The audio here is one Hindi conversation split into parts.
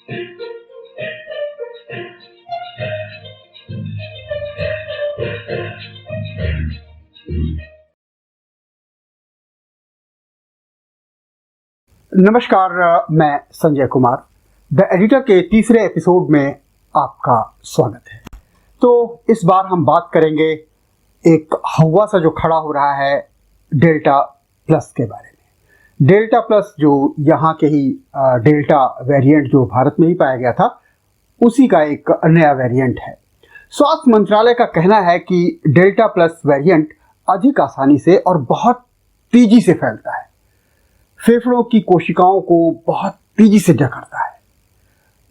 नमस्कार, मैं संजय कुमार द एडिटर के तीसरे एपिसोड में आपका स्वागत है। तो इस बार हम बात करेंगे एक हवा सा जो खड़ा हो रहा है डेल्टा प्लस के बारे में। डेल्टा प्लस जो यहाँ के ही डेल्टा वेरिएंट जो भारत में ही पाया गया था, उसी का एक नया वेरिएंट है। स्वास्थ्य मंत्रालय का कहना है कि डेल्टा प्लस वेरिएंट अधिक आसानी से और बहुत तेजी से फैलता है, फेफड़ों की कोशिकाओं को बहुत तेजी से जकड़ता है।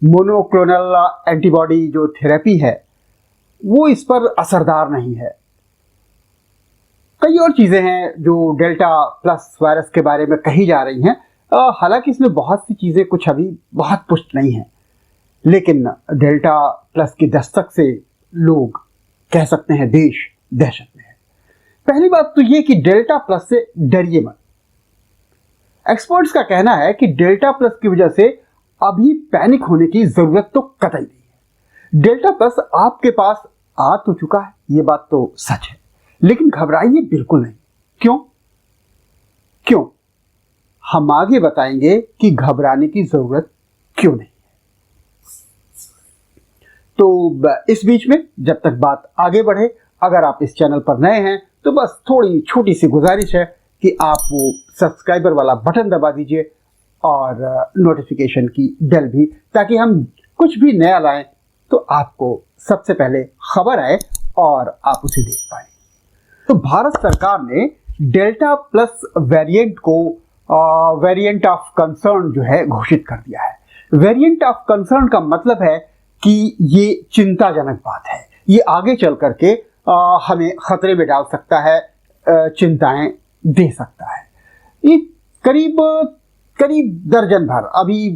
मोनोक्लोनल एंटीबॉडी जो थेरेपी है वो इस पर असरदार नहीं है। कई और चीज़ें हैं जो डेल्टा प्लस वायरस के बारे में कही जा रही हैं, हालांकि इसमें बहुत सी चीज़ें कुछ अभी बहुत पुष्ट नहीं हैं, लेकिन डेल्टा प्लस की दस्तक से लोग कह सकते हैं देश दहशत में है। पहली बात तो ये कि डेल्टा प्लस से डरिए मत। एक्सपर्ट्स का कहना है कि डेल्टा प्लस की वजह से अभी पैनिक होने की जरूरत तो कतई नहीं है। डेल्टा प्लस आपके पास आ तो चुका है, ये बात तो सच है, लेकिन घबराइए बिल्कुल नहीं। क्यों? हम आगे बताएंगे कि घबराने की जरूरत क्यों नहीं है। तो इस बीच में जब तक बात आगे बढ़े, अगर आप इस चैनल पर नए हैं तो बस थोड़ी छोटी सी गुजारिश है कि आप वो सब्सक्राइबर वाला बटन दबा दीजिए और नोटिफिकेशन की बेल भी, ताकि हम कुछ भी नया लाएं तो आपको सबसे पहले खबर आए और आप उसे देख पाएं। तो भारत सरकार ने डेल्टा प्लस वेरिएंट को वेरिएंट ऑफ कंसर्न जो है घोषित कर दिया है। वेरिएंट ऑफ कंसर्न का मतलब है कि ये चिंताजनक बात है, ये आगे चल करके हमें खतरे में डाल सकता है, चिंताएं दे सकता है। ये करीब दर्जन भर, अभी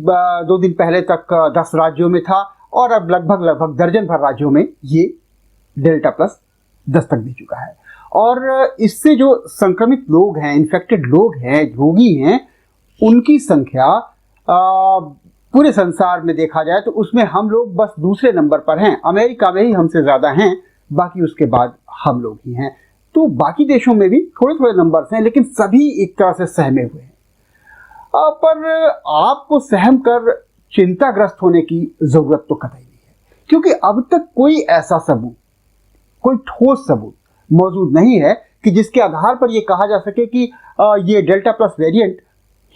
2 दिन पहले तक 10 राज्यों में था और अब लगभग दर्जन भर राज्यों में ये डेल्टा प्लस दस्तक दे चुका है। और इससे जो संक्रमित लोग हैं, इन्फेक्टेड लोग हैं, रोगी हैं, उनकी संख्या पूरे संसार में देखा जाए तो उसमें हम लोग बस दूसरे नंबर पर हैं। अमेरिका में ही हमसे ज़्यादा हैं, बाकी उसके बाद हम लोग ही हैं। तो बाकी देशों में भी थोड़े थोड़े नंबर्स हैं, लेकिन सभी एक तरह से सहमे हुए हैं। पर आपको सहम कर चिंताग्रस्त होने की जरूरत तो कतई नहीं है, क्योंकि अब तक कोई ऐसा सबूत, कोई ठोस सबूत मौजूद नहीं है कि जिसके आधार पर यह कहा जा सके कि ये डेल्टा प्लस वेरिएंट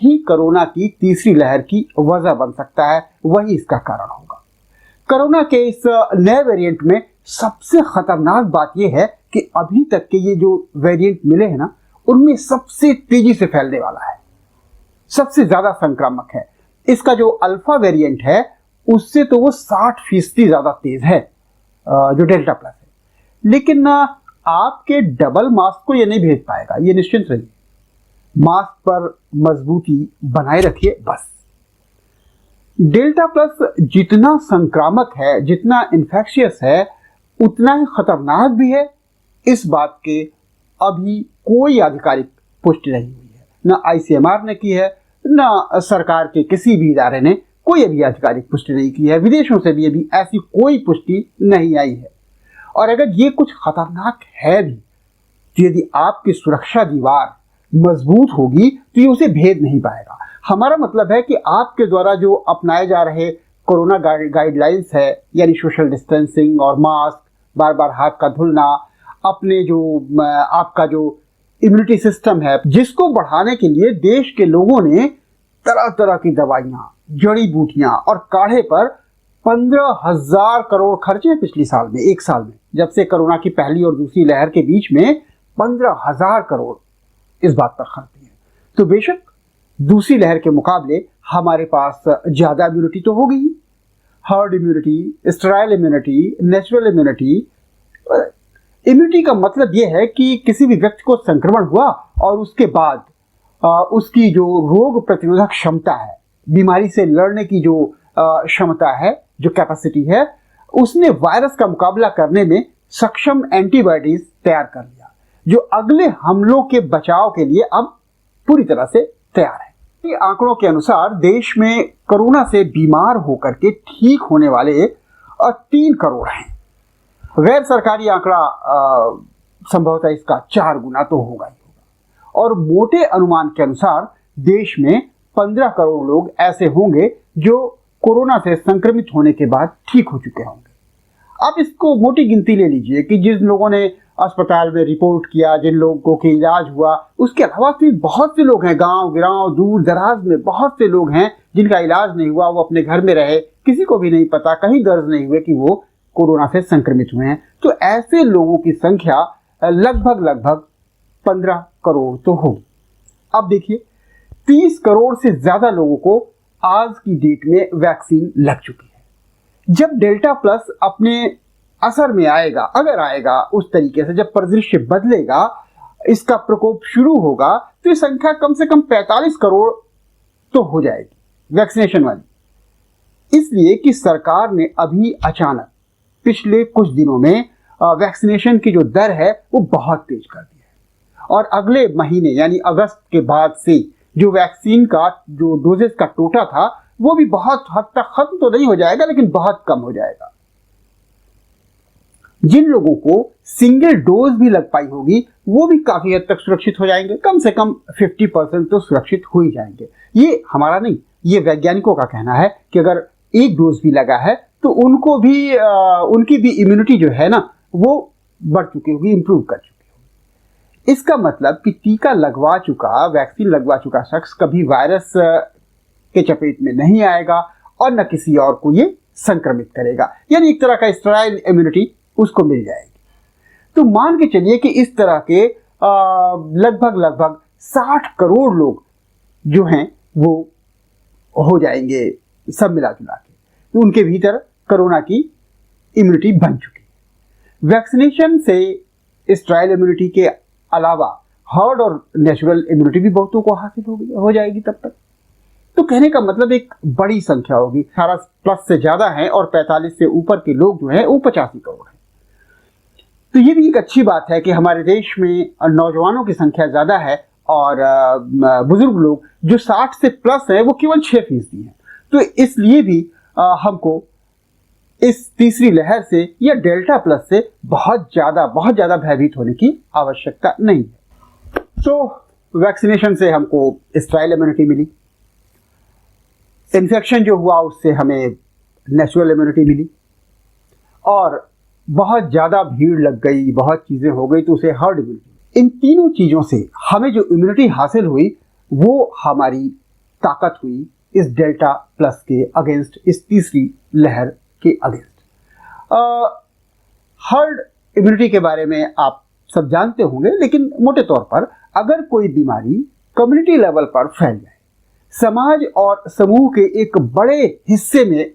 ही कोरोना की तीसरी लहर की वजह बन सकता है, वही इसका कारण होगा। कोरोना के इस नए वेरिएंट में सबसे खतरनाक बात यह है कि अभी तक के ये जो वेरिएंट मिले हैं ना, उनमें सबसे तेजी से फैलने वाला है, सबसे ज्यादा संक्रामक है। इसका जो अल्फा वेरिएंट है उससे तो वो 60% ज्यादा तेज है जो डेल्टा प्लस है। लेकिन आपके डबल मास्क को ये नहीं भेज पाएगा, ये निश्चिंत रहिए। मास्क पर मजबूती बनाए रखिए बस। डेल्टा प्लस जितना संक्रामक है, जितना इन्फेक्शियस है, उतना ही खतरनाक भी है, इस बात के अभी कोई आधिकारिक पुष्टि नहीं हुई है। ना आईसीएमआर ने की है, ना सरकार के किसी भी इदारे ने कोई अभी आधिकारिक पुष्टि नहीं की है। विदेशों से भी अभी ऐसी कोई पुष्टि नहीं आई है। और अगर ये कुछ खतरनाक है भी, तो यदि आपकी सुरक्षा दीवार मजबूत होगी तो ये उसे भेद नहीं पाएगा। हमारा मतलब है कि आपके द्वारा जो अपनाए जा रहे कोरोना गाइडलाइंस है, यानी सोशल डिस्टेंसिंग और मास्क, बार बार हाथ का धुलना, अपने जो आपका जो इम्यूनिटी सिस्टम है, जिसको बढ़ाने के लिए देश के लोगों ने तरह तरह की दवाइयां, जड़ी बूटियां और काढ़े पर 15,000 करोड़ खर्चे पिछले साल में, एक साल में, जब से कोरोना की पहली और दूसरी लहर के बीच में 15,000 करोड़ इस बात पर खर्च किए। तो बेशक दूसरी लहर के मुकाबले हमारे पास ज्यादा इम्यूनिटी तो होगी ही, herd immunity, sterile immunity, natural immunity. Immunity का मतलब यह है कि किसी भी व्यक्ति को संक्रमण हुआ और उसके बाद उसकी जो रोग प्रतिरोधक क्षमता है, बीमारी से लड़ने की जो क्षमता है, जो कैपेसिटी है, उसने वायरस का मुकाबला करने में सक्षम एंटीबॉडीज तैयार कर लिया, जो अगले हमलों के बचाव के लिए अब पूरी तरह से तैयार है। आंकड़ों के अनुसार देश में कोरोना से बीमार होकर के ठीक होने वाले 3 करोड़ हैं। गैर सरकारी आंकड़ा संभवतः इसका 4 गुना तो होगा ही होगा। और मोटे अनुमान के अनुसार देश में 15 करोड़ लोग ऐसे होंगे जो कोरोना से संक्रमित होने के बाद ठीक हो चुके होंगे। आप इसको मोटी गिनती ले लीजिए कि जिन लोगों ने अस्पताल में रिपोर्ट किया, जिन लोगों के इलाज हुआ, उसके अलावा भी बहुत से लोग हैं गांव गिराव दूर दराज में, बहुत से लोग हैं जिनका इलाज नहीं हुआ, वो अपने घर में रहे, किसी को भी नहीं पता, कहीं दर्ज नहीं हुए कि वो कोरोना से संक्रमित हुए हैं। तो ऐसे लोगों की संख्या लगभग 15 करोड़ तो होगी। अब देखिए 30 करोड़ से ज्यादा लोगों को आज की डेट में वैक्सीन लग चुकी है। जब डेल्टा प्लस अपने असर में आएगा, अगर आएगा उस तरीके से, जब परिदृश्य बदलेगा, इसका प्रकोप शुरू होगा, तो ये संख्या कम से कम 45 करोड़ तो हो जाएगी वैक्सीनेशन वाली। इसलिए कि सरकार ने अभी अचानक पिछले कुछ दिनों में वैक्सीनेशन की जो दर है वो बहुत तेज कर दी है। और अगले महीने यानी अगस्त के बाद से जो वैक्सीन का जो डोजेस का टोटा था वो भी बहुत हद तक खत्म तो नहीं हो जाएगा, लेकिन बहुत कम हो जाएगा। जिन लोगों को सिंगल डोज भी लग पाई होगी वो भी काफी हद तक सुरक्षित हो जाएंगे, कम से कम 50% तो सुरक्षित हो ही जाएंगे। ये हमारा नहीं, ये वैज्ञानिकों का कहना है कि अगर एक डोज भी लगा है तो उनको भी उनकी भी इम्यूनिटी जो है ना वो बढ़ चुकी होगी, इंप्रूव कर चुकी होगी। इसका मतलब कि टीका लगवा चुका, वैक्सीन लगवा चुका शख्स कभी वायरस के चपेट में नहीं आएगा और न किसी और को ये संक्रमित करेगा, यानी एक तरह का स्टेराइल इम्यूनिटी उसको मिल जाएगी। तो मान के चलिए कि इस तरह के लगभग 60 करोड़ लोग जो हैं वो हो जाएंगे सब मिला जुला के, तो उनके भीतर कोरोना की इम्यूनिटी बन चुकी है। वैक्सीनेशन से स्टेराइल इम्यूनिटी के अलावा हर्ड और नेचुरल इम्यूनिटी भी बहुतों को हासिल हो जाएगी तब तक। तो कहने का मतलब एक बड़ी संख्या होगी, 18 प्लस से ज्यादा है और 45 से ऊपर के लोग जो हैं वो 85 करोड़ हैं। तो ये भी एक अच्छी बात है कि हमारे देश में नौजवानों की संख्या ज्यादा है और बुजुर्ग लोग जो 60 से प्लस है वो केवल 6% हैं। तो इसलिए भी हमको इस तीसरी लहर से या डेल्टा प्लस से बहुत ज्यादा भयभीत होने की आवश्यकता नहीं है। तो वैक्सीनेशन से हमको स्टेराइल इम्यूनिटी मिली, इन्फेक्शन जो हुआ उससे हमें नेचुरल इम्यूनिटी मिली, और बहुत ज्यादा भीड़ लग गई, बहुत चीजें हो गई तो उसे हर्ड इम्यूनिटी। इन तीनों चीजों से हमें जो इम्यूनिटी हासिल हुई वो हमारी ताकत हुई इस डेल्टा प्लस के अगेंस्ट, इस तीसरी लहर के अगेंस्ट। हर्ड इम्यूनिटी के बारे में आप सब जानते होंगे, लेकिन मोटे तौर पर अगर कोई बीमारी कम्युनिटी लेवल पर फैल जाए, समाज और समूह के एक बड़े हिस्से में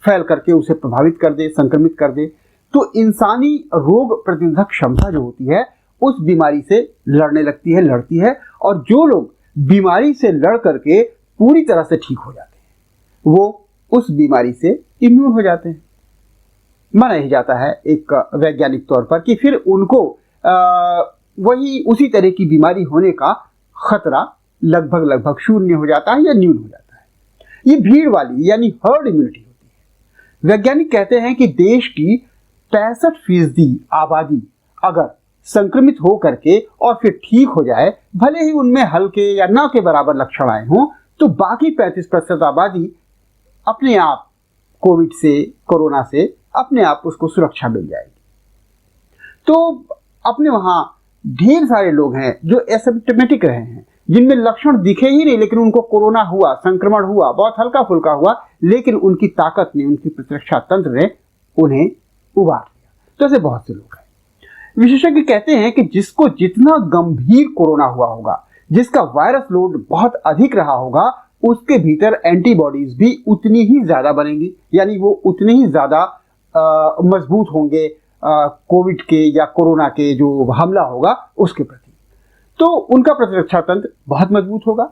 फैल करके उसे प्रभावित कर दे, संक्रमित कर दे, तो इंसानी रोग प्रतिरोधक क्षमता जो होती है उस बीमारी से लड़ने लगती है, लड़ती है। और जो लोग बीमारी से लड़ करके पूरी तरह से ठीक हो जाते हैं वो उस बीमारी से इम्यून हो जाते हैं। माना ही जाता है एक वैज्ञानिक तौर पर कि फिर उनको वही उसी तरह की बीमारी होने का खतरा लगभग शून्य हो जाता है या न्यून हो जाता है। ये भीड़ वाली यानी हर्ड इम्यूनिटी होती है। वैज्ञानिक कहते हैं कि देश की 65% आबादी अगर संक्रमित हो करके और फिर ठीक हो जाए, भले ही उनमें हल्के या न के बराबर लक्षण आए हों, तो बाकी 35% आबादी अपने आप कोविड से, कोरोना से अपने आप उसको सुरक्षा मिल जाएगी। तो अपने वहां ढेर सारे लोग हैं जो एसिम्प्टोमेटिक रहे हैं, जिनमें लक्षण दिखे ही नहीं, लेकिन उनको कोरोना हुआ, संक्रमण हुआ, बहुत हल्का फुल्का हुआ, लेकिन उनकी ताकत ने, उनकी प्रतिरक्षा तंत्र ने उन्हें उबार लिया। तो ऐसे बहुत से लोग हैं। विशेषज्ञ कहते हैं कि जिसको जितना गंभीर कोरोना हुआ होगा, जिसका वायरस लोड बहुत अधिक रहा होगा, उसके भीतर एंटीबॉडीज भी उतनी ही ज्यादा बनेंगी, यानी वो उतने ही ज्यादा मजबूत होंगे कोविड के या कोरोना के जो हमला होगा उसके प्रति। तो उनका प्रतिरक्षा तंत्र बहुत मजबूत होगा।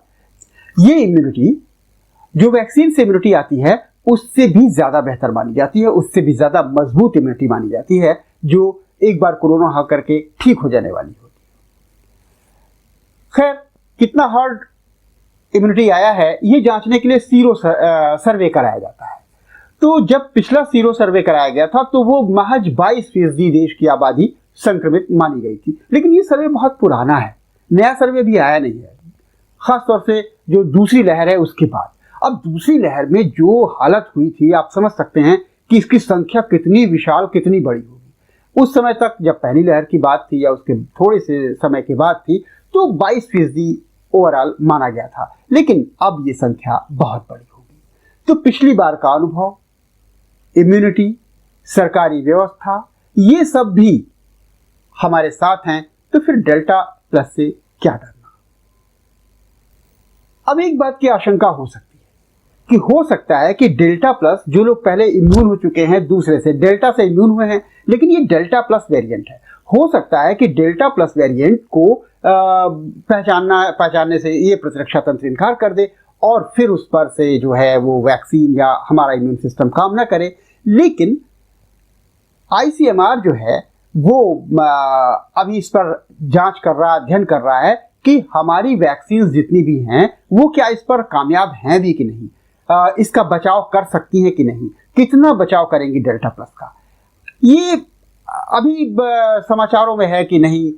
ये इम्यूनिटी जो वैक्सीन से इम्यूनिटी आती है उससे भी ज्यादा बेहतर मानी जाती है, उससे भी ज्यादा मजबूत इम्यूनिटी मानी जाती है जो एक बार कोरोना होकर के ठीक हो जाने वाली होती है। खैर, कितना हार्ड इम्यूनिटी आया है ये जांचने के लिए सीरो सर्वे कराया जाता है। तो जब पिछला सीरो सर्वे कराया गया था तो वो महज 22% देश की आबादी संक्रमित मानी गई थी, लेकिन ये सर्वे बहुत पुराना है, नया सर्वे भी आया नहीं है, खासतौर से जो दूसरी लहर है उसके बाद। अब दूसरी लहर में जो हालत हुई थी आप समझ सकते हैं कि इसकी संख्या कितनी विशाल, कितनी बड़ी होगी। उस समय तक जब पहली लहर की बात थी या उसके थोड़े से समय के बाद थी तो 22% ओवरऑल माना गया था, लेकिन अब ये संख्या बहुत बड़ी होगी। तो पिछली बार का अनुभव, इम्यूनिटी, सरकारी व्यवस्था, ये सब भी हमारे साथ हैं, तो फिर डेल्टा प्लस से क्या डरना। अब एक बात की आशंका हो सकती है कि हो सकता है कि डेल्टा प्लस, जो लोग पहले इम्यून हो चुके हैं दूसरे से, डेल्टा से इम्यून हुए हैं, लेकिन ये डेल्टा प्लस वेरिएंट है, हो सकता है कि डेल्टा प्लस वेरिएंट को पहचानने से ये प्रतिरक्षा तंत्र इनकार कर दे और फिर उस पर से जो है वो वैक्सीन या हमारा इम्यून सिस्टम काम ना करे। लेकिन आईसीएमआर जो है वो अभी इस पर जांच कर रहा, अध्ययन कर रहा है कि हमारी वैक्सीन जितनी भी हैं वो क्या इस पर कामयाब हैं भी कि नहीं, इसका बचाव कर सकती हैं कि नहीं, कितना बचाव करेंगी डेल्टा प्लस का। ये अभी समाचारों में है कि नहीं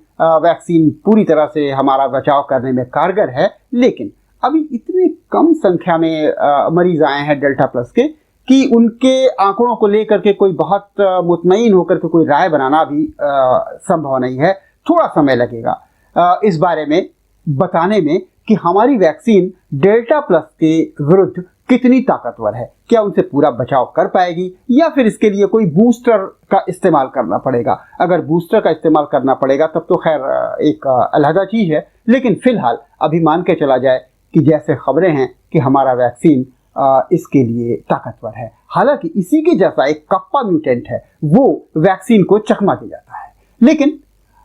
वैक्सीन पूरी तरह से हमारा बचाव करने में कारगर है, लेकिन अभी इतने कम संख्या में मरीज आए हैं डेल्टा प्लस के कि उनके आंकड़ों को लेकर के कोई बहुत मुतमईन होकर के कोई राय बनाना भी संभव नहीं है। थोड़ा समय लगेगा इस बारे में बताने में कि हमारी वैक्सीन डेल्टा प्लस के विरुद्ध कितनी ताकतवर है, क्या उनसे पूरा बचाव कर पाएगी या फिर इसके लिए कोई बूस्टर का इस्तेमाल करना पड़ेगा। अगर बूस्टर का इस्तेमाल करना पड़ेगा तब तो खैर एक अलहदा चीज है, लेकिन फिलहाल अभी मान के चला जाए कि जैसे खबरें हैं कि हमारा वैक्सीन इसके लिए ताकतवर है। हालांकि इसी के जैसा एक कप्पा म्यूटेंट है, वो वैक्सीन को चकमा दे जाता है, लेकिन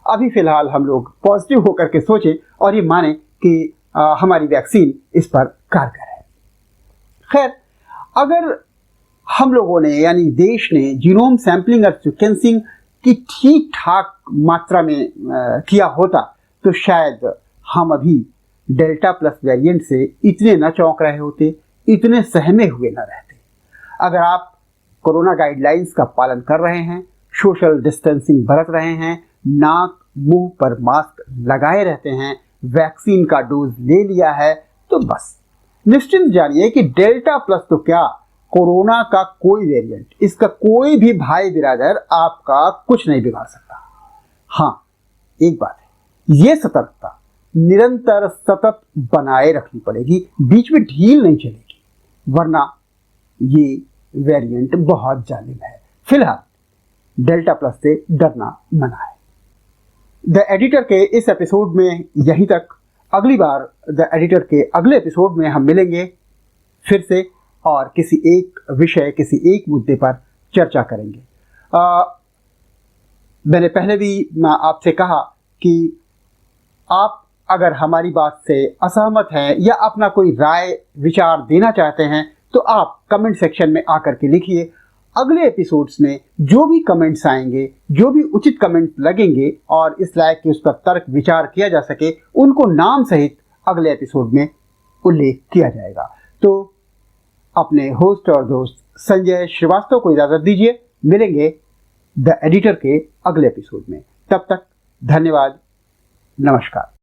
अभी फिलहाल हम लोग पॉजिटिव होकर के सोचें और ये माने कि हमारी वैक्सीन इस पर कारगर है। खैर, अगर हम लोगों ने यानी देश ने जीनोम सैंपलिंग और सीक्वेंसिंग की ठीक ठाक मात्रा में किया होता तो शायद हम अभी डेल्टा प्लस वेरिएंट से इतने न चौंक रहे होते, इतने सहमे हुए न रहते। अगर आप कोरोना गाइडलाइंस का पालन कर रहे हैं, सोशल डिस्टेंसिंग बरत रहे हैं, नाक मुंह पर मास्क लगाए रहते हैं, वैक्सीन का डोज ले लिया है, तो बस निश्चिंत जानिए कि डेल्टा प्लस तो क्या, कोरोना का कोई वेरिएंट, इसका कोई भी भाई बिरादर आपका कुछ नहीं बिगाड़ सकता। हाँ, एक बात है, ये सतर्कता निरंतर सतत बनाए रखनी पड़ेगी, बीच में ढील नहीं चलेगी, वरना ये वेरिएंट बहुत जालिम है। फिलहाल डेल्टा प्लस से डरना मना है। द एडिटर के इस एपिसोड में यहीं तक। अगली बार द एडिटर के अगले एपिसोड में हम मिलेंगे फिर से और किसी एक विषय, किसी एक मुद्दे पर चर्चा करेंगे। मैंने पहले भी आपसे कहा कि आप अगर हमारी बात से असहमत हैं या अपना कोई राय विचार देना चाहते हैं तो आप कमेंट सेक्शन में आकर के लिखिए। अगले एपिसोड्स में जो भी कमेंट्स आएंगे, जो भी उचित कमेंट लगेंगे और इस लायक कि उस पर तर्क विचार किया जा सके, उनको नाम सहित अगले एपिसोड में उल्लेख किया जाएगा। तो अपने होस्ट और दोस्त संजय श्रीवास्तव को इजाजत दीजिए। मिलेंगे द एडिटर के अगले एपिसोड में। तब तक धन्यवाद, नमस्कार।